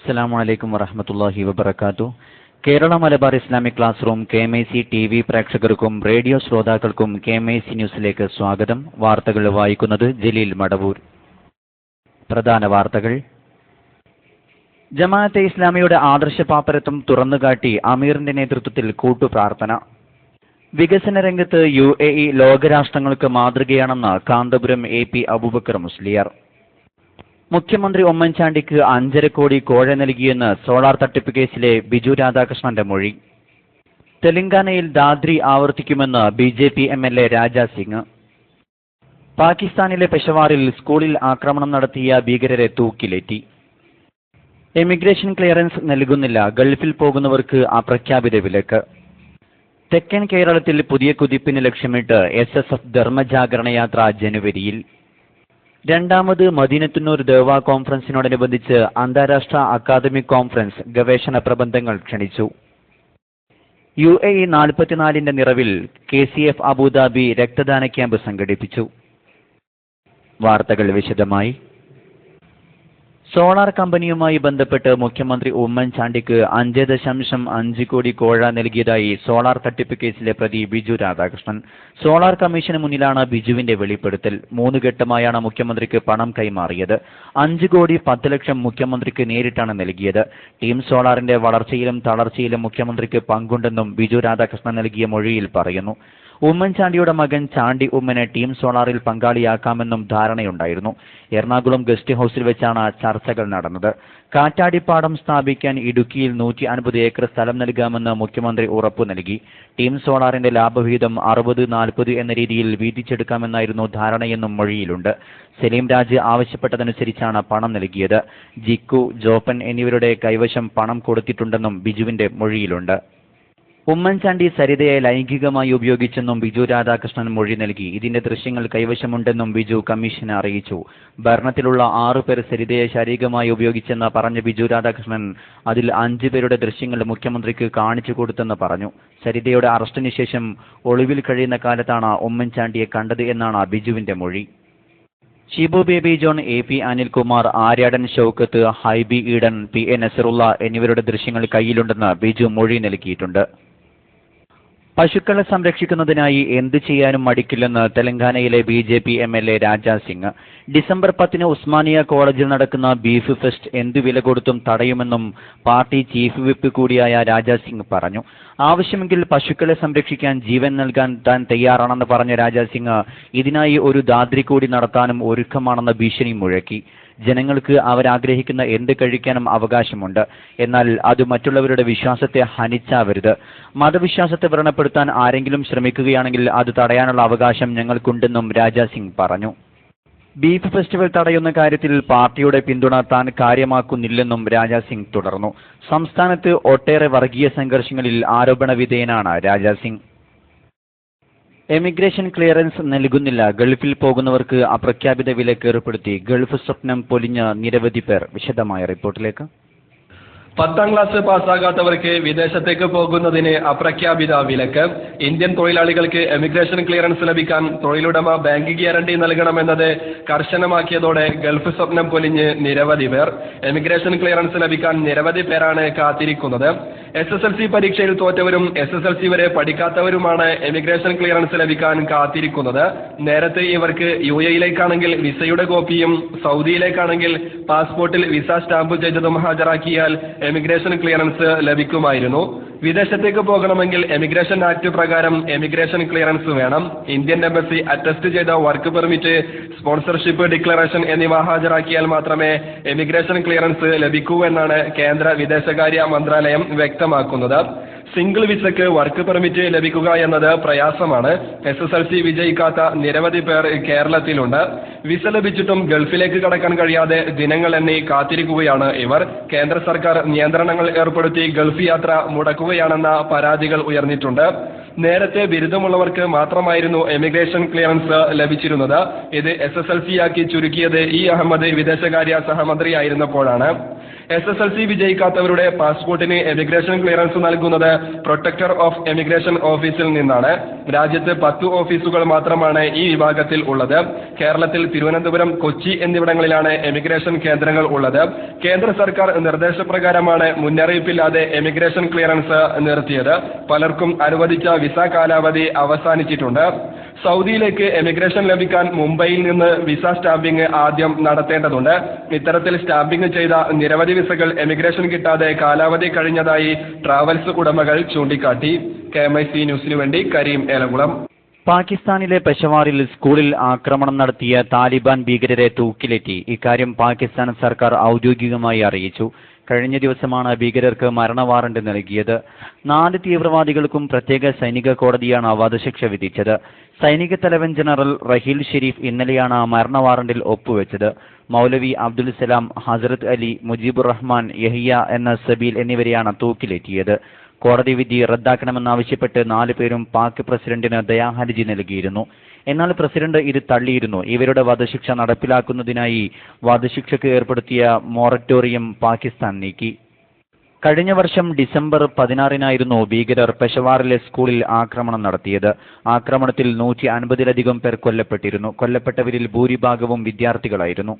അസ്സലാമു വറഹ്മത്തുള്ളാഹി വബറകാതുഹു. Kerala Malabar Islamic class room KMIC TV പ്രേക്ഷകർക്കും റേഡിയോ ശ്രോതാക്കൾക്കും KMIC ന്യൂസിലേക്ക് സ്വാഗതം. വാർത്തകൾ വായിക്കുന്നത് ജലീൽ മടവൂർ. പ്രധാന വാർത്തകൾ. ജമാഅത്തെ ഇസ്ലാമിയുടെ ആദർശപാപ്പരത്വം തുറന്നുകാട്ടി അമീറിന്റെ നേതൃത്വത്തിൽ കൂട്ടുപ്രാർത്ഥന. വികസന രംഗത്ത് UAE ലോകരാഷ്ട്രങ്ങൾക്ക് മാതൃകയാണെന്ന് കാന്തപുരം AP അബൂബക്കർ മുസ്ലിയാർ. മുഖ്യമന്ത്രി ഉമ്മൻചാണ്ടിക്ക് 5.5 കോടി കോഴ നൽകിയെന്ന് സോളാർ തട്ടിപ്പ് കേസിലെ ബിജു രാധാകൃഷ്ണന്റെ മൊഴി. തെലങ്കാനയിൽ ദാദ്രി ആവർത്തിക്കുമെന്ന് BJP MLA രാജാ സിംഗ്. പാകിസ്ഥാനിലെ പെഷവാറിൽ സ്കൂളിൽ ആക്രമണം നടത്തിയ ഭീകരരെ തൂക്കിലേറ്റി. എമിഗ്രേഷൻ ക്ലിയറൻസ് നൽകുന്നില്ല, ഗൾഫിൽ പോകുന്നവർക്ക് അപ്രഖ്യാപിത വിലക്ക്. തെക്കൻ കേരളത്തിൽ പുതിയ കുതിപ്പിന് ലക്ഷ്യമിട്ട് SSF ധർമ്മജാഗരണ യാത്ര ജനുവരിയിൽ. രണ്ടാമത് മദീനത്തുന്നൂർ ദേവാ കോൺഫറൻസിനോടനുബന്ധിച്ച് അന്താരാഷ്ട്ര അക്കാദമിക് കോൺഫറൻസ് ഗവേഷണ പ്രബന്ധങ്ങൾ ക്ഷണിച്ചു. UAE 44ന്റെ നിറവിൽ KCF അബുദാബി രക്തദാന ക്യാമ്പ് സംഘടിപ്പിച്ചു. വാർത്തകൾ വിശദമായി. സോളാർ കമ്പനിയുമായി ബന്ധപ്പെട്ട് മുഖ്യമന്ത്രി ഉമ്മൻചാണ്ടിക്ക് 5.5 കോടി കോഴ നൽകിയതായി സോളാർ തട്ടിപ്പ് കേസിലെ പ്രതി ബിജു രാധാകൃഷ്ണൻ. സോളാർ കമ്മീഷന് മുന്നിലാണ് ബിജുവിന്റെ വെളിപ്പെടുത്തൽ. 3 ഘട്ടമായാണ് മുഖ്യമന്ത്രിക്ക് പണം കൈമാറിയത്. 5 കോടി 10 ലക്ഷം മുഖ്യമന്ത്രിക്ക് നേരിട്ടാണ് നൽകിയത്. ടീം സോളാറിന്റെ വളർച്ചയിലും തളർച്ചയിലും മുഖ്യമന്ത്രിക്ക് പങ്കുണ്ടെന്നും ബിജു രാധാകൃഷ്ണൻ നൽകിയ മൊഴിയിൽ പറയുന്നു. ഉമ്മൻചാണ്ടിയുടെ മകൻ ചാണ്ടി ഉമ്മനെ ടീം സോളാറിൽ പങ്കാളിയാക്കാമെന്നും ധാരണയുണ്ടായിരുന്നു. എറണാകുളം ഗസ്റ്റ് ഹൌസിൽ വെച്ചാണ് ചർച്ചകൾ നടന്നത്. കാറ്റാടിപ്പാടം സ്ഥാപിക്കാൻ ഇടുക്കിയിൽ 150 ഏക്കർ സ്ഥലം നൽകാമെന്ന് മുഖ്യമന്ത്രി ഉറപ്പു നൽകി. ടീം സോളാറിന്റെ ലാഭവിഹിതം 60-40 എന്ന രീതിയിൽ വീതിച്ചെടുക്കാമെന്നായിരുന്നു ധാരണയെന്നും മൊഴിയിലുണ്ട്. സലീം രാജ് ആവശ്യപ്പെട്ടതനുസരിച്ചാണ് പണം നൽകിയത്. ജിക്കു, ജോപ്പൻ എന്നിവരുടെ കൈവശം പണം കൊടുത്തിട്ടുണ്ടെന്നും ബിജുവിന്റെ മൊഴിയിലുണ്ട്. ഉമ്മൻചാണ്ടി സരിതയെ ലൈംഗികമായി ഉപയോഗിച്ചെന്നും ബിജു രാധാകൃഷ്ണൻ മൊഴി നൽകി. ഇതിന്റെ ദൃശ്യങ്ങൾ കൈവശമുണ്ടെന്നും ബിജു കമ്മീഷനെ അറിയിച്ചു. ഭരണത്തിലുള്ള 6 പേർ സരിതയെ ശാരീരികമായി ഉപയോഗിച്ചെന്ന് പറഞ്ഞ ബിജു രാധാകൃഷ്ണൻ അതിൽ 5 പേരുടെ ദൃശ്യങ്ങൾ മുഖ്യമന്ത്രിക്ക് കാണിച്ചു കൊടുത്തെന്ന് പറഞ്ഞു. സരിതയുടെ അറസ്റ്റിന് ശേഷം ഒളിവിൽ കഴിയുന്ന കാലത്താണ് ഉമ്മൻചാണ്ടിയെ കണ്ടത് എന്നാണ് ബിജുവിന്റെ മൊഴി. ഷിബു ബേബി ജോൺ, AP അനിൽകുമാർ, ആര്യാടൻ ഷൌക്കത്ത്, ഹൈബി ഈഡൻ, PA നസറുള്ള എന്നിവരുടെ ദൃശ്യങ്ങൾ കയ്യിലുണ്ടെന്ന് ബിജു മൊഴി നൽകിയിട്ടുണ്ട്. പശുക്കളെ സംരക്ഷിക്കുന്നതിനായി എന്ത് ചെയ്യാനും മടിക്കില്ലെന്ന് തെലങ്കാനയിലെ BJP MLA Raja Singh. December 10 Osmania കോളേജിൽ നടക്കുന്ന ബീഫ് ഫെസ്റ്റ് എന്തു വില കൊടുത്തും തടയുമെന്നും പാർട്ടി ചീഫ് വിപ്പ് കൂടിയായ രാജാ സിംഗ് പറഞ്ഞു. ആവശ്യമെങ്കിൽ പശുക്കളെ സംരക്ഷിക്കാൻ ജീവൻ നൽകാൻ താൻ തയ്യാറാണെന്ന് പറഞ്ഞ രാജാ സിംഗ് ഇതിനായി ഒരു ദാദ്രി കൂടി നടത്താനും ഒരുക്കമാണെന്ന ഭീഷണി മുഴക്കി. ജനങ്ങൾക്ക് അവരാഗ്രഹിക്കുന്ന എന്ത് കഴിക്കാനും അവകാശമുണ്ട്. എന്നാൽ അത് മറ്റുള്ളവരുടെ വിശ്വാസത്തെ ഹനിച്ചാവരുത്. മതവിശ്വാസത്തെ വ്രണപ്പെടുത്താൻ ആരെങ്കിലും ശ്രമിക്കുകയാണെങ്കിൽ അത് തടയാനുള്ള അവകാശം ഞങ്ങൾക്കുണ്ടെന്നും രാജാ സിംഗ് പറഞ്ഞു. ബീഫ് ഫെസ്റ്റിവൽ തടയുന്ന കാര്യത്തിൽ പാർട്ടിയുടെ പിന്തുണ താൻ കാര്യമാക്കുന്നില്ലെന്നും രാജാ സിംഗ് തുടർന്നു. സംസ്ഥാനത്ത് ഒട്ടേറെ വർഗീയ സംഘർഷങ്ങളിൽ ആരോപണ വിധേയനാണ് രാജാ സിംഗ്. എമിഗ്രേഷൻ ക്ലിയറൻസ് നൽകുന്നില്ല, ഗൾഫിൽ പോകുന്നവർക്ക് അപ്രഖ്യാപിത വിലക്ക് ഏർപ്പെടുത്തി. ഗൾഫ് സ്വപ്നം പൊലിഞ്ഞ നിരവധി പേർ. വിശദമായ റിപ്പോർട്ടിലേക്ക്. 10ാം ക്ലാസ് പാസ്സാകാത്തവർക്ക് വിദേശത്തേക്ക് പോകുന്നതിന് അപ്രഖ്യാപിത വിലക്ക്. ഇന്ത്യൻ തൊഴിലാളികൾക്ക് എമിഗ്രേഷൻ ക്ലിയറൻസ് ലഭിക്കാൻ തൊഴിലുടമ ബാങ്ക് ഗ്യാരണ്ടി നൽകണമെന്നത് കർശനമാക്കിയതോടെ ഗൾഫ് സ്വപ്നം പൊലിഞ്ഞ് നിരവധി പേർ. എമിഗ്രേഷൻ ക്ലിയറൻസ് ലഭിക്കാൻ നിരവധി പേരാണ് കാത്തിരിക്കുന്നത്. SSLC പരീക്ഷയിൽ തോറ്റവരും SSLC വരെ പഠിക്കാത്തവരുമാണ് എമിഗ്രേഷൻ ക്ലിയറൻസ് ലഭിക്കാൻ കാത്തിരിക്കുന്നത്. നേരത്തെ ഇവർക്ക് UAE-യിലേക്കാണെങ്കിൽ വിസയുടെ കോപ്പിയും സൗദിയിലേക്കാണെങ്കിൽ പാസ്പോർട്ടിൽ വിസ സ്റ്റാമ്പ് ചെയ്തതും ഹാജരാക്കിയാൽ എമിഗ്രേഷൻ ക്ലിയറൻസ് ലഭിക്കുമായിരുന്നു. വിദേശത്തേക്ക് പോകണമെങ്കിൽ എമിഗ്രേഷൻ ആക്ട് പ്രകാരം എമിഗ്രേഷൻ ക്ലിയറൻസ് വേണം. ഇന്ത്യൻ എംബസി അറ്റസ്റ്റ് ചെയ്ത വർക്ക് പെർമിറ്റ്, സ്പോൺസർഷിപ്പ് ഡിക്ലറേഷൻ എന്നിവ ഹാജരാക്കിയാൽ മാത്രമേ എമിഗ്രേഷൻ ക്ലിയറൻസ് ലഭിക്കൂ എന്നാണ് കേന്ദ്ര വിദേശകാര്യ മന്ത്രാലയം വ്യക്തമാക്കുന്നത്. സിംഗിൾ വിസയ്ക്ക് വർക്ക് പെർമിറ്റ് ലഭിക്കുക എന്നത് പ്രയാസമാണ്. SSLC വിജയിക്കാത്ത നിരവധി പേർ കേരളത്തിലുണ്ട്. വിസ ലഭിച്ചിട്ടും ഗൾഫിലേക്ക് കടക്കാൻ കഴിയാതെ ദിനങ്ങൾ എണ്ണി കാത്തിരിക്കുകയാണ് ഇവർ. കേന്ദ്ര സർക്കാർ നിയന്ത്രണങ്ങൾ ഏർപ്പെടുത്തി ഗൾഫ് യാത്ര മുടക്കുകയാണെന്ന പരാതികൾ ഉയർന്നിട്ടുണ്ട്. നേരത്തെ ബിരുദമുള്ളവർക്ക് മാത്രമായിരുന്നു എമിഗ്രേഷൻ ക്ലിയറൻസ് ലഭിച്ചിരുന്നത്. ഇത് SSLC ആക്കി ചുരുക്കിയത് E. അഹമ്മദ് വിദേശകാര്യ സഹമന്ത്രിയായിരുന്നപ്പോഴാണ്. SSLC വിജയിക്കാത്തവരുടെ പാസ്പോർട്ടിന് എമിഗ്രേഷൻ ക്ലിയറൻസ് നൽകുന്നത് പ്രൊട്ടക്ടർ ഓഫ് എമിഗ്രേഷൻ ഓഫീസിൽ നിന്നാണ്. രാജ്യത്ത് 10 ഓഫീസുകൾ മാത്രമാണ് ഈ വിഭാഗത്തിൽ ഉള്ളത്. കേരളത്തിൽ തിരുവനന്തപുരം, കൊച്ചി എന്നിവിടങ്ങളിലാണ് എമിഗ്രേഷൻ കേന്ദ്രങ്ങൾ ഉള്ളത്. കേന്ദ്ര സർക്കാർ നിർദ്ദേശപ്രകാരമാണ് മുന്നറിയിപ്പില്ലാതെ എമിഗ്രേഷൻ ക്ലിയറൻസ് നിർത്തിയത്. പലർക്കും അനുവദിച്ച വിസ കാലാവധി അവസാനിച്ചിട്ടുണ്ട്. സൗദിയിലേക്ക് എമിഗ്രേഷൻ ലഭിക്കാൻ മുംബൈയിൽ നിന്ന് വിസ സ്റ്റാമ്പിംഗ് ആദ്യം നടത്തേണ്ടതുണ്ട്. ഇത്തരത്തിൽ സ്റ്റാമ്പിംഗ് ചെയ്ത നിരവധി വിസകൾ എമിഗ്രേഷൻ കിട്ടാതെ കാലാവധി കഴിഞ്ഞതായി ട്രാവൽസ് ഉടമകൾ ചൂണ്ടിക്കാട്ടി. KMIC ന്യൂസിനു വേണ്ടി കരീം ഏലകുളം. പാകിസ്ഥാനിലെ പെഷവാറിൽ സ്കൂളിൽ ആക്രമണം നടത്തിയ താലിബാൻ ഭീകരരെ തൂക്കിലേറ്റി. ഇക്കാര്യം പാകിസ്ഥാൻ സർക്കാർ ഔദ്യോഗികമായി അറിയിച്ചു. കഴിഞ്ഞ ദിവസമാണ് ഭീകരർക്ക് മരണ വാറണ്ട് നൽകിയത്. 4 തീവ്രവാദികൾക്കും പ്രത്യേക സൈനിക കോടതിയാണ് വധശിക്ഷ വിധിച്ചത്. സൈനിക തലവൻ ജനറൽ റഹീൽ ഷെരീഫ് ഇന്നലെയാണ് മരണ വാറണ്ടിൽ ഒപ്പുവെച്ചത്. മൗലവി അബ്ദുൽ സലാം, ഹസരത്ത് അലി, മുജീബുർ റഹ്മാൻ, യഹിയ എന്ന സബീൽ എന്നിവരെയാണ് തൂക്കിലേറ്റിയത്. കോടതി വിധി റദ്ദാക്കണമെന്നാവശ്യപ്പെട്ട് 4 പേരും പാക് പ്രസിഡന്റിന് ദയാഹർജി നൽകിയിരുന്നു. എന്നാൽ പ്രസിഡന്റ് ഇത് തള്ളിയിരുന്നു. ഇവരുടെ വധശിക്ഷ നടപ്പിലാക്കുന്നതിനായി വധശിക്ഷയ്ക്ക് ഏർപ്പെടുത്തിയ മൊറട്ടോറിയം പാകിസ്ഥാൻ നീക്കി. കഴിഞ്ഞ വർഷം ഡിസംബർ 16-നായിരുന്നു ഭീകരർ പെഷവാറിലെ സ്കൂളിൽ ആക്രമണം നടത്തിയത്. ആക്രമണത്തിൽ 150-ലധികം പേർ കൊല്ലപ്പെട്ടിരുന്നു. കൊല്ലപ്പെട്ടവരിൽ ഭൂരിഭാഗവും വിദ്യാർത്ഥികളായിരുന്നു.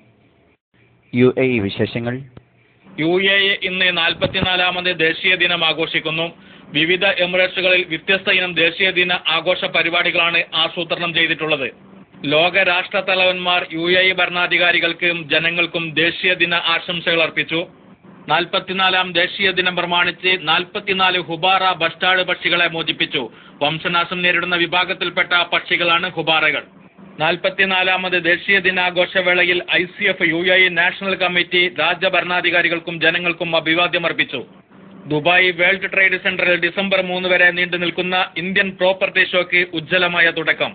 UAE വിശേഷങ്ങൾ. UAE ഇന്ന് 44ാമത് ദേശീയ ദിനം ആഘോഷിക്കുന്നു. വിവിധ എമിറേറ്റ്സുകളിൽ വ്യത്യസ്ത ഇനം ദേശീയ ദിന ആഘോഷ പരിപാടികളാണ് ആസൂത്രണം ചെയ്തിട്ടുള്ളത്. ലോക രാഷ്ട്ര തലവന്മാർ UAE ഭരണാധികാരികൾക്കും ജനങ്ങൾക്കും ദേശീയ ദിന ആശംസകൾ അർപ്പിച്ചു. 44ാം ദേശീയ ദിനം പ്രമാണിച്ച് 44 ഹുബാറ ബസ്റ്റാർഡ് പക്ഷികളെ മോചിപ്പിച്ചു. വംശനാശം നേരിടുന്ന വിഭാഗത്തിൽപ്പെട്ട പക്ഷികളാണ് ഹുബാറകൾ. 44ാമത് ദേശീയ ദിനാഘോഷവേളയിൽ ICF UAE നാഷണൽ കമ്മിറ്റി രാജ്യഭരണാധികാരികൾക്കും ജനങ്ങൾക്കും അഭിവാദ്യം അർപ്പിച്ചു. ദുബായ് വേൾഡ് ട്രേഡ് സെന്ററിൽ ഡിസംബർ 3 വരെ നീണ്ടു നിൽക്കുന്ന ഇന്ത്യൻ പ്രോപ്പർട്ടി ഷോയ്ക്ക് ഉജ്ജ്വലമായ തുടക്കം.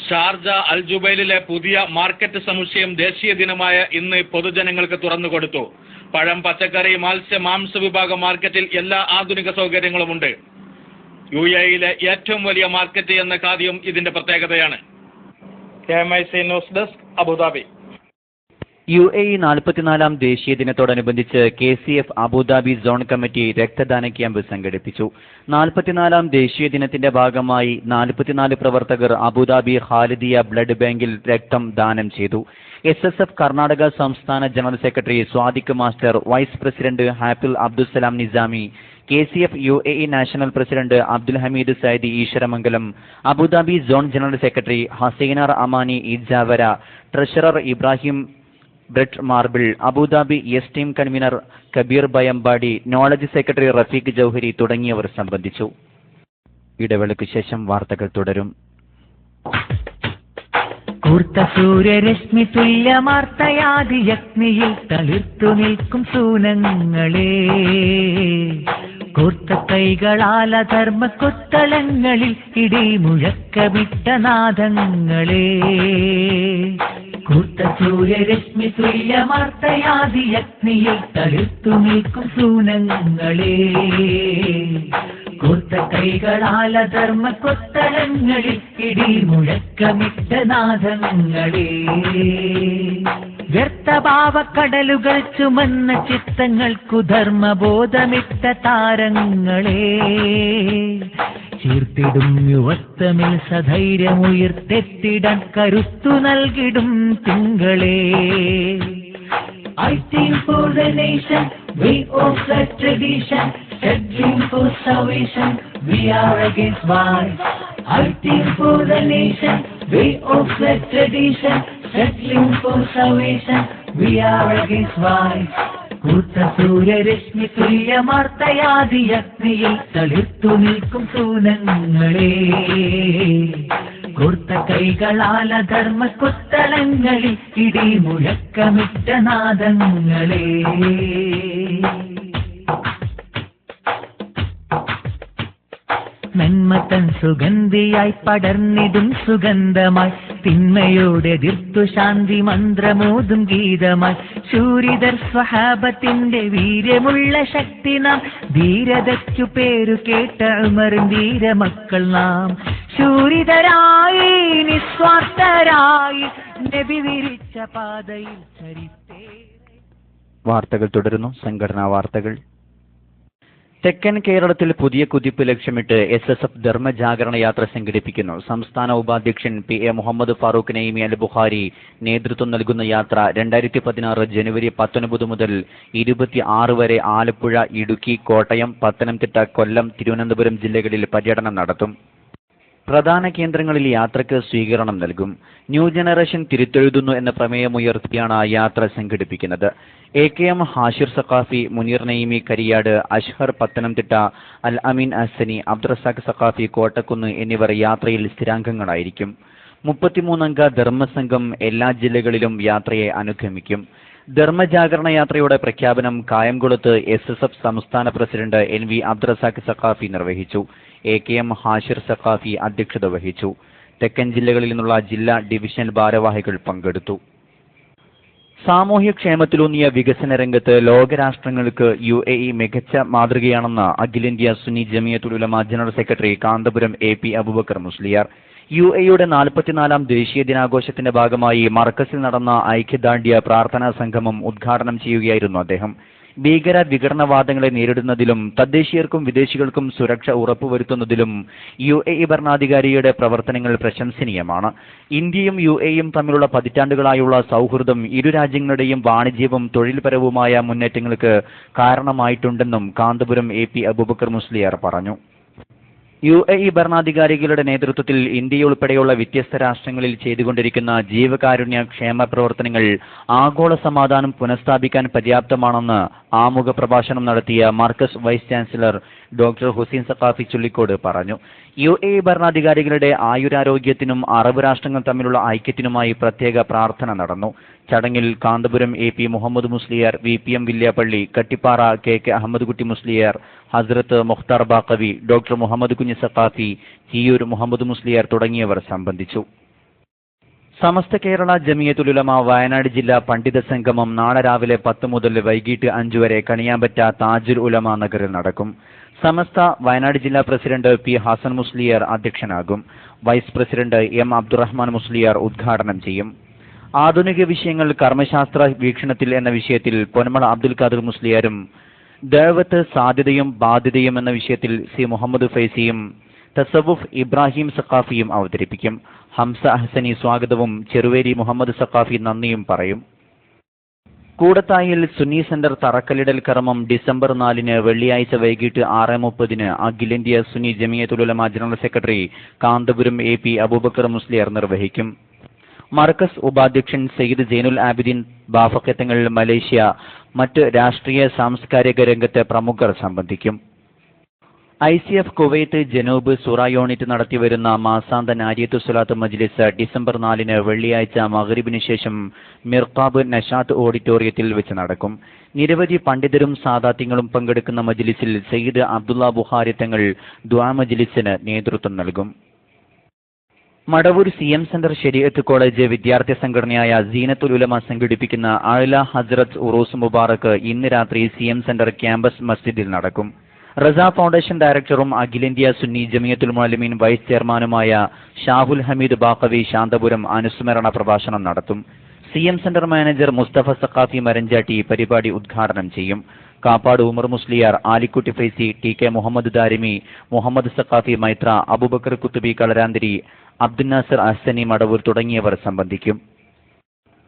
ഷാർജ അൽ ജുബൈലിലെ പുതിയ മാർക്കറ്റ് സമുച്ചയം ദേശീയ ദിനമായ ഇന്ന് പൊതുജനങ്ങൾക്ക് തുറന്നുകൊടുത്തു. പഴം, പച്ചക്കറി, മത്സ്യ, മാംസ വിഭാഗ മാർക്കറ്റിൽ എല്ലാ ആധുനിക സൗകര്യങ്ങളുമുണ്ട്. UAEയിലെ ഏറ്റവും വലിയ മാർക്കറ്റ് എന്ന ഖ്യാതിയും ഇതിന്റെ പ്രത്യേകതയാണ്. KMIC news desk, Abu Dhabi. UAE 44ാം ദേശീയ ദിനത്തോടനുബന്ധിച്ച് KCF അബുദാബി സോൺ കമ്മിറ്റി രക്തദാന ക്യാമ്പ് സംഘടിപ്പിച്ചു. 44ാം ദേശീയ ദിനത്തിന്റെ ഭാഗമായി 44 പ്രവർത്തകർ അബുദാബി ഖാലിദിയ ബ്ലഡ് ബാങ്കിൽ രക്തം ദാനം ചെയ്തു. SSF കർണാടക സംസ്ഥാന general secretary Swadiq master, vice president Hafil Abdussalam Nizami, KCF UAE national president Abdul Hameed Saidi Eshwaramangalam, Abu Dhabi zone general secretary Hasainar Amani Ejavara, treasurer Ibrahim ബ്രെറ്റ് മാർബിൾ, Abu Dhabi team convener Kabeer Bayambadi, knowledge secretary Rafeeq Jauhari തുടങ്ങിയവർ സംബന്ധിച്ചു. ഇടവേളയ്ക്ക് ശേഷം വാർത്തകൾ തുടരും. കൂർത്ത സൂര്യരശ്മി തുല്യമാർത്തയാദിയഗ്നിയിൽ തളിർത്തു നിൽക്കും സൂനങ്ങളെ, കൂർത്ത കൈകളാൽ അധർമ്മ കൊത്തളങ്ങളിൽ ഇടിമുഴക്കമിട്ട നാദങ്ങളെ. കൂർത്ത സൂര്യരശ്മി തുല്യമാർത്തയാദിയഗ്നിയിൽ തളിർത്തു നിൽക്കും സൂനങ്ങളെ, കൂർത്ത കൈകളാൽ അധർമ്മ കൊത്തളങ്ങളിൽ ഇടിമുഴക്കമിട്ട നാദങ്ങളെ. വ്യർത്ഥഭാവക്കടലുകൾ ചുമന്ന ചിത്തങ്ങൾക്കു ധർമ്മബോധമിട്ട താരങ്ങളെ, ചീർത്തിടും യുവത്വമിൽ സധൈര്യമുയർത്തെത്തിടാൻ കരുത്തു നൽകിടും തിങ്കളെ. I think for the nation, we of the tradition, searching for salvation, we are against vice. I think for the nation, we of the tradition, searching for salvation, we are against vice. കൂർത്ത സൂര്യരശ്മി തുല്യമാർത്തയാദിയഗ്നിയിൽ തളിർത്തു നിൽക്കും സൂനങ്ങളെ, കൂർത്ത കൈകളാൽ അധർമ്മ കൊത്തളങ്ങളിൽ ഇടിമുഴക്കമിട്ട നാദങ്ങളെ. നന്മതൻ സുഗന്ധിയായി പടർന്നിടും സുഗന്ധമായി, തിന്മയോടെ എതിർത്തു ശാന്തി മന്ത്രമോതും ഗീതമായി, ശൂരിതർ സ്വഹാബത്തിന്റെ വീര്യമുള്ള ശക്തി നാം, ധീരതയ്ക്കു പേരു കേട്ട ഉമറിൻ ധീരമക്കൾ നാം. ശൂരിതരായി നിസ്വാർത്ഥരായി നബി വിരിച്ച പാതയിൽ ചരിത്തേ. വാർത്തകൾ തുടരുന്നു. സംഘടനാ വാർത്തകൾ. തെക്കൻ കേരളത്തിൽ പുതിയ കുതിപ്പ് ലക്ഷ്യമിട്ട് SSF ധർമ്മജാഗരണ യാത്ര സംഘടിപ്പിക്കുന്നു. സംസ്ഥാന ഉപാധ്യക്ഷൻ PA മുഹമ്മദ് ഫാറൂഖ് നഈമി അൽ ബുഖാരി നേതൃത്വം നൽകുന്ന യാത്ര 2016 ജനുവരി 19 മുതൽ 26 വരെ ആലപ്പുഴ, ഇടുക്കി, കോട്ടയം, പത്തനംതിട്ട, കൊല്ലം, തിരുവനന്തപുരം ജില്ലകളിൽ പര്യടനം നടത്തും. പ്രധാന കേന്ദ്രങ്ങളിൽ യാത്രയ്ക്ക് സ്വീകരണം നൽകും. ന്യൂ ജനറേഷൻ തിരുത്തെഴുതുന്നു എന്ന പ്രമേയമുയർത്തിയാണ് യാത്ര സംഘടിപ്പിക്കുന്നത്. AKM ഹാഷിർ സഖാഫി, മുനീർ നഈമി കരിയാട്, അഷ്ഹർ പത്തനംതിട്ട, അൽ അമീൻ അഹ്സനി, അബ്ദുറസാഖ് സഖാഫി കോട്ടക്കുന്ന് എന്നിവർ യാത്രയിൽ സ്ഥിരാംഗങ്ങളായിരിക്കും. 33 അംഗ ധർമ്മസംഘം എല്ലാ ജില്ലകളിലും യാത്രയെ അനുഗമിക്കും. ധർമ്മജാഗരണ യാത്രയുടെ പ്രഖ്യാപനം കായംകുളത്ത് SSF സംസ്ഥാന പ്രസിഡന്റ് NV അബ്ദുറസാഖ് സഖാഫി നിർവഹിച്ചു. AKM ഹാഷിർ സഖാഫി അധ്യക്ഷത വഹിച്ചു. തെക്കൻ ജില്ലകളിൽ നിന്നുള്ള ജില്ലാ ഡിവിഷണൽ ഭാരവാഹികൾ പങ്കെടുത്തു. സാമൂഹ്യക്ഷേമത്തിലൂന്നിയ വികസന രംഗത്ത് ലോകരാഷ്ട്രങ്ങൾക്ക് UAE മികച്ച മാതൃകയാണെന്ന് അഖിലേന്ത്യാ Sunni Jamiyyathul Ulama general secretary Kanthapuram AP Aboobacker Musliyar. UAEയുടെ 44ാം ദേശീയ ദിനാഘോഷത്തിന്റെ ഭാഗമായി മർക്കസിൽ നടന്ന ഐക്യദാർഢ്യ പ്രാർത്ഥനാ സംഗമം ഉദ്ഘാടനം ചെയ്യുകയായിരുന്നു അദ്ദേഹം. ഭീകര വിഘടനവാദങ്ങളെ നേരിടുന്നതിലും തദ്ദേശീയർക്കും വിദേശികൾക്കും സുരക്ഷ ഉറപ്പുവരുത്തുന്നതിലും UAE ഭരണാധികാരിയുടെ പ്രവർത്തനങ്ങൾ പ്രശംസനീയമാണ്. ഇന്ത്യയും UAEയും തമ്മിലുള്ള പതിറ്റാണ്ടുകളായുള്ള സൗഹൃദം ഇരു രാജ്യങ്ങളുടെയും വാണിജ്യവും തൊഴിൽപരവുമായ മുന്നേറ്റങ്ങൾക്ക് കാരണമായിട്ടുണ്ടെന്നും കാന്തപുരം AP അബൂബക്കർ മുസ്ലിയാർ പറഞ്ഞു. UAE ഭരണാധികാരികളുടെ നേതൃത്വത്തിൽ ഇന്ത്യയുൾപ്പെടെയുള്ള വ്യത്യസ്ത രാഷ്ട്രങ്ങളിൽ ചെയ്തുകൊണ്ടിരിക്കുന്ന ജീവകാരുണ്യ ക്ഷേമ പ്രവർത്തനങ്ങൾ ആഗോള സമാധാനം പുനഃസ്ഥാപിക്കാൻ പര്യാപ്തമാണെന്ന് ആമുഖ പ്രഭാഷണം നടത്തിയ Markaz vice chancellor doctor Hussain Saqafi Chullikode പറഞ്ഞു. UAE ഭരണാധികാരികളുടെ ആയുരാരോഗ്യത്തിനും അറബ് രാഷ്ട്രങ്ങൾ തമ്മിലുള്ള ഐക്യത്തിനുമായി പ്രത്യേക പ്രാർത്ഥന നടന്നു. ചടങ്ങിൽ Kanthapuram AP Muhammad Musliyar, VPM Villiappally, Kattippara KK Ahmed കുട്ടി മുസ്ലിയാർ, ഹസ്രത്ത് മുഖ്താർ ബാക്കവി, ഡോക്ടർ മുഹമ്മദ് കുഞ്ഞ് സഖാഫി, ചിയൂർ മുഹമ്മദ് മുസ്ലിയാർ തുടങ്ങിയവർ സംബന്ധിച്ചു. സമസ്ത കേരള ജമിയത്തുൽ ഉലമ വയനാട് ജില്ലാ പണ്ഡിത സംഗമം നാളെ രാവിലെ 10 മുതൽ വൈകിട്ട് 5 വരെ കണിയാമ്പറ്റ താജുൽ ഉലമ നഗറിൽ നടക്കും. സമസ്ത വയനാട് ജില്ലാ പ്രസിഡന്റ് P ഹസൻ മുസ്ലിയാർ അധ്യക്ഷനാകും. Vice president M Abdurahman Musliyar ഉദ്ഘാടനം ചെയ്യും. ആധുനിക വിഷയങ്ങൾ കർമ്മശാസ്ത്ര വീക്ഷണത്തിൽ എന്ന വിഷയത്തിൽ പൊന്മള അബ്ദുൽ ഖാദർ മുസ്ലിയാരും, ദഅവത്ത് സാധ്യതയും ബാധ്യതയും എന്ന വിഷയത്തിൽ C മുഹമ്മദ് ഫൈസിയും, തസവുഫ് ഇബ്രാഹിം സഖാഫിയും അവതരിപ്പിക്കും. ഹംസ അഹ്സനി സ്വാഗതവും ചെറുവേരി മുഹമ്മദ് സഖാഫി നന്ദിയും പറയും. കൂടത്തായിൽ സുന്നി സെന്റർ തറക്കല്ലിടൽ കർമ്മം ഡിസംബർ 4 വെള്ളിയാഴ്ച വൈകിട്ട് 6:30 അഖിലേന്ത്യാ Sunni Jamiyyathul Ulama general secretary Kanthapuram AP Aboobacker Musliyar നിർവഹിക്കും. മർക്കസ് ഉപാധ്യക്ഷൻ സയ്യിദ് സൈനുൽ ആബിദീൻ ബാഫഖത്തങ്ങൾ, മലേഷ്യ, മറ്റ് രാഷ്ട്രീയ സാംസ്കാരിക രംഗത്തെ പ്രമുഖർ സംബന്ധിക്കും. ICF കുവൈത്ത് ജനൂബ് സൂറ യൂണിറ്റ് നടത്തിവരുന്ന മാസാന്ത നാരിയത്തു സ്വലാത്ത് മജ്ലിസ് ഡിസംബർ 4 വെള്ളിയാഴ്ച മഗ്രിബിന് ശേഷം മിർഖാബ് നഷാത്ത് ഓഡിറ്റോറിയത്തിൽ വെച്ച് നടക്കും. നിരവധി പണ്ഡിതരും സാദാത്യങ്ങളും പങ്കെടുക്കുന്ന മജ്ലിസിൽ സയ്യിദ് അബ്ദുള്ള ബുഖാരി തങ്ങൾ ദുആ മജ്ലിസിന് നേതൃത്വം നൽകും. മടവൂർ CM സെന്റർ ശരീഅത്ത് കോളേജ് വിദ്യാർത്ഥി സംഘടനയായ സീനത്തുൽ ഉലമ സംഘടിപ്പിക്കുന്ന അഅ്ല ഹസ്രത്ത് ഉറൂസ് മുബാറക്ക് ഇന്ന് രാത്രി CM സെന്റർ ക്യാമ്പസ് മസ്ജിദിൽ നടക്കും. റസ ഫൗണ്ടേഷൻ ഡയറക്ടറും അഖിലേന്ത്യാ സുന്നി ജമിയത്തുൽ മുഅല്ലിമീൻ വൈസ് ചെയർമാനുമായ ഷാഹുൽ ഹമീദ് ബാഖവി ശാന്തപുരം അനുസ്മരണ പ്രഭാഷണം നടത്തും. CM centre manager Mustafa Saqafi Maranchatti പരിപാടി ഉദ്ഘാടനം ചെയ്യും. കാപ്പാട് ഉമർ മുസ്ലിയാർ, ആലിക്കുട്ടി ഫൈസി, TK മുഹമ്മദ് ദാരിമി, മുഹമ്മദ് സഖാഫി മൈത്ര, അബൂബക്കർ കുത്തുബി കളരാന്തിരി, അബ്ദുൽ നാസർ അഹ്സനി മടവൂർ തുടങ്ങിയവർ സംബന്ധിക്കും.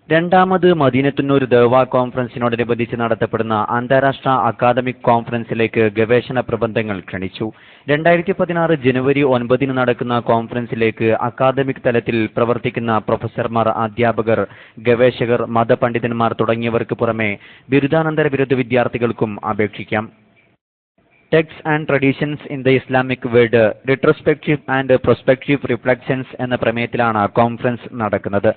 രണ്ടാമത് മദീനത്തുന്നൂർ ദഅവ കോൺഫറൻസിനോടനുബന്ധിച്ച് നടത്തപ്പെടുന്ന അന്താരാഷ്ട്ര അക്കാദമിക് കോൺഫറൻസിലേക്ക് ഗവേഷണ പ്രബന്ധങ്ങൾ ക്ഷണിച്ചു. 2016 ജനുവരി 9 നടക്കുന്ന കോൺഫറൻസിലേക്ക് അക്കാദമിക് തലത്തിൽ പ്രവർത്തിക്കുന്ന പ്രൊഫസർമാർ, അധ്യാപകർ, ഗവേഷകർ, മതപണ്ഡിതന്മാർ തുടങ്ങിയവർക്ക് പുറമെ ബിരുദാനന്തര ബിരുദ വിദ്യാർത്ഥികൾക്കും അപേക്ഷിക്കാം. Text and traditions in the Islamic world, retrospective and prospective reflections എന്ന പ്രമേയത്തിലാണ് കോൺഫറൻസ് നടക്കുന്നത്.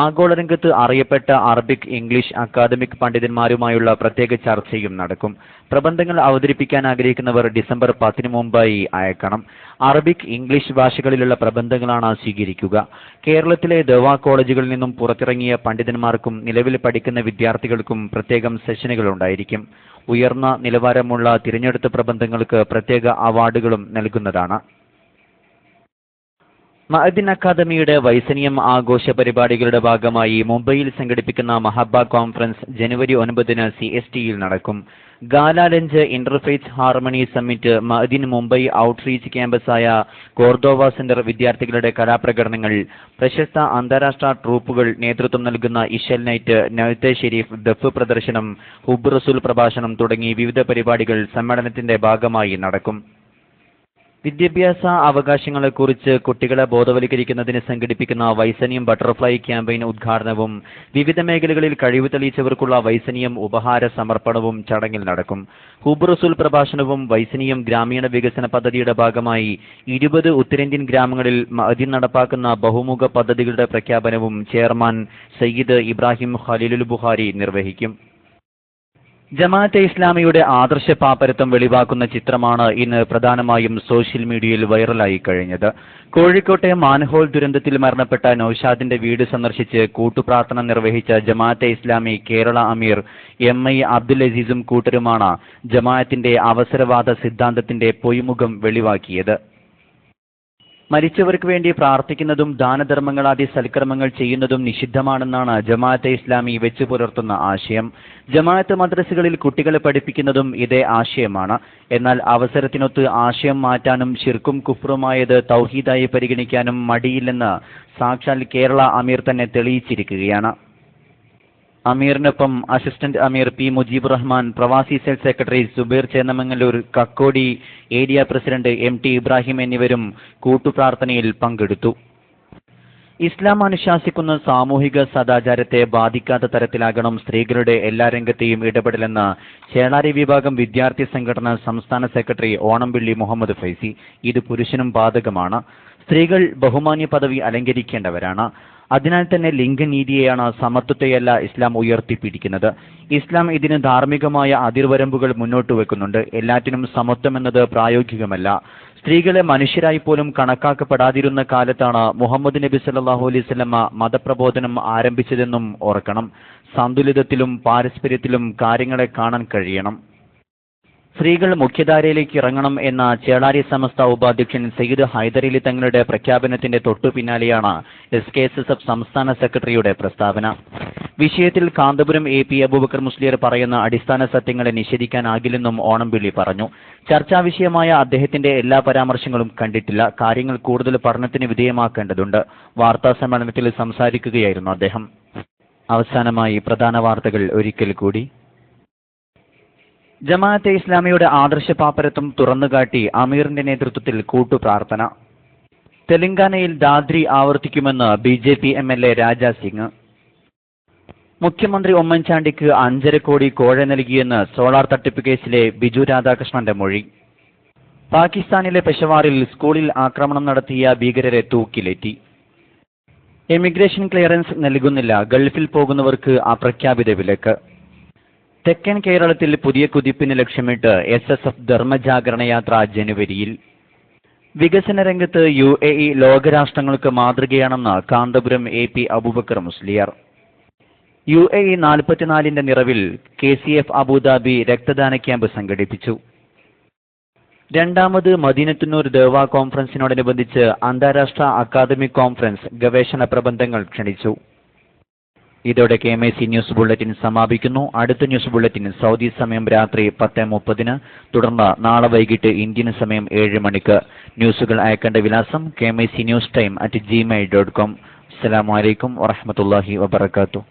ആഗോളരംഗത്ത് അറിയപ്പെട്ട അറബിക്, ഇംഗ്ലീഷ് അക്കാദമിക് പണ്ഡിതന്മാരുമായുള്ള പ്രത്യേക ചർച്ചയും നടക്കും. പ്രബന്ധങ്ങൾ അവതരിപ്പിക്കാൻ ആഗ്രഹിക്കുന്നവർ ഡിസംബർ 10 മുമ്പായി അയക്കണം. അറബിക്, ഇംഗ്ലീഷ് ഭാഷകളിലുള്ള പ്രബന്ധങ്ങളാണ് സ്വീകരിക്കുക. കേരളത്തിലെ ദഅവ കോളേജുകളിൽ നിന്നും പുറത്തിറങ്ങിയ പണ്ഡിതന്മാർക്കും നിലവിൽ പഠിക്കുന്ന വിദ്യാർത്ഥികൾക്കും പ്രത്യേകം സെഷനുകൾ ഉണ്ടായിരിക്കും. ഉയർന്ന നിലവാരമുള്ള തിരഞ്ഞെടുത്ത പ്രബന്ധങ്ങൾക്ക് പ്രത്യേക അവാർഡുകളും നൽകുന്നതാണ്. മഅദിൻ അക്കാദമിയുടെ വൈസനിയം ആഘോഷ പരിപാടികളുടെ ഭാഗമായി മുംബൈയിൽ സംഘടിപ്പിക്കുന്ന മഹബ്ബ കോൺഫറൻസ് ജനുവരി 9-ന് CSTയിൽ നടക്കും. Gala lunch interfaith harmony summit, Madin Mumbai outreach ക്യാമ്പസായ കോർദോവ സെന്റർ വിദ്യാർത്ഥികളുടെ കലാപ്രകടനങ്ങൾ, പ്രശസ്ത അന്താരാഷ്ട്ര ട്രൂപ്പുകൾ നേതൃത്വം നൽകുന്ന ഇശൽ നൈറ്റ്, നഴ്ത്തെ ഷെരീഫ്, ദഫ് പ്രദർശനം, ഹുബ് റസൂൽ പ്രഭാഷണം തുടങ്ങി വിവിധ പരിപാടികൾ സമ്മേളനത്തിന്റെ ഭാഗമായി നടക്കും. വിദ്യാഭ്യാസ അവകാശങ്ങളെക്കുറിച്ച് കുട്ടികളെ ബോധവൽക്കരിക്കുന്നതിന് സംഘടിപ്പിക്കുന്ന വൈസനിയം ബട്ടർഫ്ലൈ ക്യാമ്പയിൻ ഉദ്ഘാടനവും വിവിധ മേഖലകളിൽ കഴിവ് തെളിയിച്ചവർക്കുള്ള വൈസനിയം ഉപഹാര സമർപ്പണവും ചടങ്ങിൽ നടക്കും. ഹുബ് റസൂൽ പ്രഭാഷണവും വൈസനിയം ഗ്രാമീണ വികസന പദ്ധതിയുടെ ഭാഗമായി 20 ഉത്തരേന്ത്യൻ ഗ്രാമങ്ങളിൽ മഅദിൻ നടപ്പാക്കുന്ന ബഹുമുഖ പദ്ധതികളുടെ പ്രഖ്യാപനവും ചെയർമാൻ സയ്യിദ് ഇബ്രാഹിം ഖലീലുൽ ബുഖാരി നിർവഹിക്കും. ജമാഅത്തെ ഇസ്ലാമിയുടെ ആദർശ പാപ്പരത്വം വെളിവാക്കുന്ന ചിത്രമാണ് ഇന്ന് പ്രധാനമായും സോഷ്യൽ മീഡിയയിൽ വൈറലായി കഴിഞ്ഞത്. കോഴിക്കോട്ടെ മാൻഹോൾ ദുരന്തത്തിൽ മരണപ്പെട്ട നൌഷാദിന്റെ വീട് സന്ദർശിച്ച് കൂട്ടുപ്രാർത്ഥന നിർവഹിച്ച ജമാഅത്തെ ഇസ്ലാമി കേരള അമീർ MI അബ്ദുൽ അസീസും കൂട്ടരുമാണ് ജമാഅത്തിന്റെ അവസരവാദ സിദ്ധാന്തത്തിന്റെ പൊയ്മുഖം വെളിവാക്കിയത്. മരിച്ചവർക്ക് വേണ്ടി പ്രാർത്ഥിക്കുന്നതും ദാനധർമ്മങ്ങളാദി സൽക്കർമ്മങ്ങൾ ചെയ്യുന്നതും നിഷിദ്ധമാണെന്നാണ് ജമാഅത്തെ ഇസ്ലാമി വെച്ചു പുലർത്തുന്ന ആശയം. ജമാഅത്ത് മദ്രസകളിൽ കുട്ടികളെ പഠിപ്പിക്കുന്നതും ഇതേ ആശയമാണ്. എന്നാൽ അവസരത്തിനൊത്ത് ആശയം മാറ്റാനും ശിർക്കും കുഫ്റുമായത് തൗഹീദായി പരിഗണിക്കാനും മടിയില്ലെന്ന് സാക്ഷാൽ കേരള അമീർ തന്നെ തെളിയിച്ചിരിക്കുകയാണ്. അമീറിനൊപ്പം അസിസ്റ്റന്റ് അമീർ P മുജീബ് റഹ്മാൻ, പ്രവാസി cell secretary Zubair Chennamangallur, Kakkodi area president MT Ibrahim എന്നിവരും കൂട്ടുപ്രാർത്ഥനയിൽ പങ്കെടുത്തു. ഇസ്ലാം അനുശാസിക്കുന്ന സാമൂഹിക സദാചാരത്തെ ബാധിക്കാത്ത തരത്തിലാകണം സ്ത്രീകളുടെ എല്ലാ രംഗത്തെയും ഇടപെടലെന്ന് ചേളാരി വിഭാഗം വിദ്യാർത്ഥി സംഘടന സംസ്ഥാന സെക്രട്ടറി ഓണംപിള്ളി മുഹമ്മദ് ഫൈസി. ഇത് പുരുഷനും ബാധകമാണ്. സ്ത്രീകൾ ബഹുമാന്യ പദവി അലങ്കരിക്കേണ്ടവരാണ്. അതിനാൽ തന്നെ ലിംഗനീതിയെയാണ്, സമത്വത്തെയല്ല ഇസ്ലാം ഉയർത്തിപ്പിടിക്കുന്നത്. ഇസ്ലാം ഇതിന് ധാർമ്മികമായ അതിർവരമ്പുകൾ മുന്നോട്ട് വെക്കുന്നുണ്ട്. എല്ലാറ്റിനും സമത്വം എന്നത് പ്രായോഗികമല്ല. സ്ത്രീകളെ മനുഷ്യരായി പോലും കണക്കാക്കപ്പെടാതിരുന്ന കാലത്താണ് മുഹമ്മദ് നബി സല്ലല്ലാഹു അലൈഹി വസല്ലമ മതപ്രബോധനം ആരംഭിച്ചതെന്നും ഓർക്കണം. സന്തുലിതത്തിലും പാരസ്പര്യത്തിലും കാര്യങ്ങളെ കാണാൻ കഴിയണം. സ്ത്രീകൾ മുഖ്യധാരയിലേക്ക് ഇറങ്ങണം എന്ന ചേളാരി സമസ്ത ഉപാധ്യക്ഷൻ സയ്യിദ് ഹൈദരലി തങ്ങളുടെ പ്രഖ്യാപനത്തിന്റെ തൊട്ടു പിന്നാലെയാണ് SKSSF സംസ്ഥാന സെക്രട്ടറിയുടെ പ്രസ്താവന. വിഷയത്തിൽ കാന്തപുരം AP അബൂബക്കർ മുസ്ലിയർ പറയുന്ന അടിസ്ഥാന സത്യങ്ങളെ നിഷേധിക്കാനാകില്ലെന്നും ഓണംപിള്ളി പറഞ്ഞു. ചർച്ചാ വിഷയമായ അദ്ദേഹത്തിന്റെ എല്ലാ പരാമർശങ്ങളും കണ്ടിട്ടില്ല. കാര്യങ്ങൾ കൂടുതൽ പഠനത്തിന് വിധേയമാക്കേണ്ടതുണ്ട്. വാർത്താ സമ്മേളനത്തിൽ സംസാരിക്കുകയായിരുന്നു അദ്ദേഹം. അവസാനമായി പ്രധാന വാർത്തകൾ ഒരിക്കൽ കൂടി. ജമാഅത്തെ ഇസ്ലാമിയുടെ ആദർശ പാപ്പരത്വം തുറന്നുകാട്ടി അമീറിന്റെ നേതൃത്വത്തിൽ കൂട്ടുപ്രാർത്ഥന. തെലങ്കാനയിൽ ദാദ്രി ആവർത്തിക്കുമെന്ന് BJP MLA രാജാ സിംഗ്. മുഖ്യമന്ത്രി ഉമ്മൻചാണ്ടിക്ക് 5.5 കോടി കോഴ നൽകിയെന്ന് സോളാർ തട്ടിപ്പ് കേസിലെ ബിജു രാധാകൃഷ്ണന്റെ മൊഴി. പാകിസ്ഥാനിലെ പെഷവാറിൽ സ്കൂളിൽ ആക്രമണം നടത്തിയ ഭീകരരെ തൂക്കിലേറ്റി. എമിഗ്രേഷൻ ക്ലിയറൻസ് നൽകുന്നില്ല, ഗൾഫിൽ പോകുന്നവർക്ക് അപ്രഖ്യാപിത വിലക്ക്. തെക്കൻ കേരളത്തിൽ പുതിയ കുതിപ്പിന് ലക്ഷ്യമിട്ട് SSF ധർമ്മജാഗരണ യാത്ര ജനുവരിയിൽ. വികസന രംഗത്ത് UAE ലോകരാഷ്ട്രങ്ങൾക്ക് മാതൃകയാണെന്ന് കാന്തപുരം AP അബൂബക്കർ മുസ്ലിയാർ. UAE 44ന്റെ നിറവിൽ KCF അബുദാബി രക്തദാന ക്യാമ്പ് സംഘടിപ്പിച്ചു. രണ്ടാമത് മദീനത്തുന്നൂർ ദേവ കോൺഫറൻസിനോടനുബന്ധിച്ച് അന്താരാഷ്ട്ര അക്കാദമിക് കോൺഫറൻസ് ഗവേഷണ പ്രബന്ധങ്ങൾ ക്ഷണിച്ചു. ഇതോടെ KMC ന്യൂസ് ബുള്ളറ്റിൻ സമാപിക്കുന്നു. അടുത്ത ന്യൂസ് ബുള്ളറ്റിൻ സൗദി സമയം രാത്രി 10:30, തുടർന്ന് നാളെ വൈകിട്ട് ഇന്ത്യൻ സമയം 7 മണിക്ക്. ന്യൂസുകൾ അയക്കേണ്ട വിലാസം KMC News Time@gmail.com. അസ്സലാമു അലൈക്കും വറഹ്മത്തുള്ളാഹി വബറകാതുഹു.